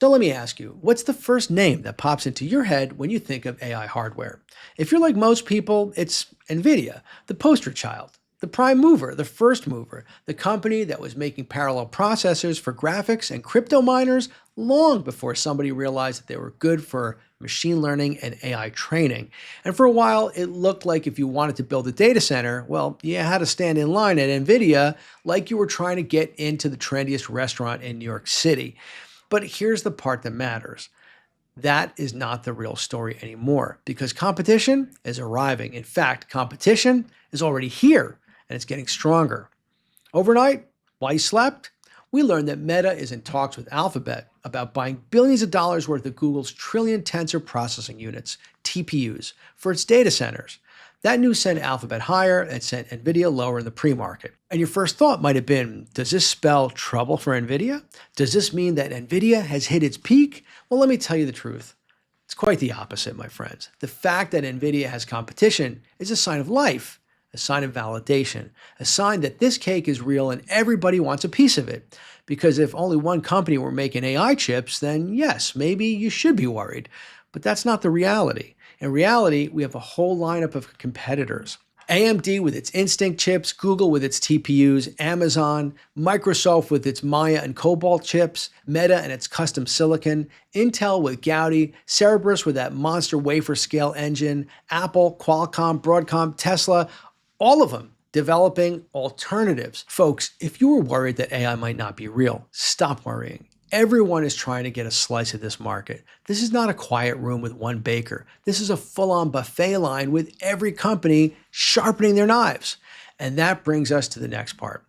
So let me ask you, what's the first name that pops into your head when you think of AI hardware? If you're like most people, it's NVIDIA, the poster child, the prime mover, the first mover, the company that was making parallel processors for graphics and crypto miners long before somebody realized that they were good for machine learning and AI training. And for a while, it looked like if you wanted to build a data center, well, you had to stand in line at NVIDIA like you were trying to get into the trendiest restaurant in New York City. But here's the part that matters. That is not the real story anymore because competition is arriving. In fact, competition is already here and it's getting stronger. Overnight, while you slept, we learned that Meta is in talks with Alphabet about buying billions of dollars worth of Google's trillion tensor processing units, TPUs, for its data centers. That news sent Alphabet higher and sent NVIDIA lower in the pre-market. And your first thought might have been, does this spell trouble for NVIDIA? Does this mean that NVIDIA has hit its peak? Well, let me tell you the truth. It's quite the opposite, my friends. The fact that NVIDIA has competition is a sign of life, a sign of validation, a sign that this cake is real and everybody wants a piece of it. Because if only one company were making AI chips, then yes, maybe you should be worried. But that's not the reality. In reality, we have a whole lineup of competitors. AMD with its Instinct chips, Google with its TPUs, Amazon, Microsoft with its Maya and Cobalt chips, Meta and its custom silicon, Intel with Gaudi, Cerebras with that monster wafer scale engine, Apple, Qualcomm, Broadcom, Tesla, all of them developing alternatives. Folks, if you were worried that AI might not be real, stop worrying. Everyone is trying to get a slice of this market. This is not a quiet room with one baker. This is a full-on buffet line with every company sharpening their knives. And that brings us to the next part.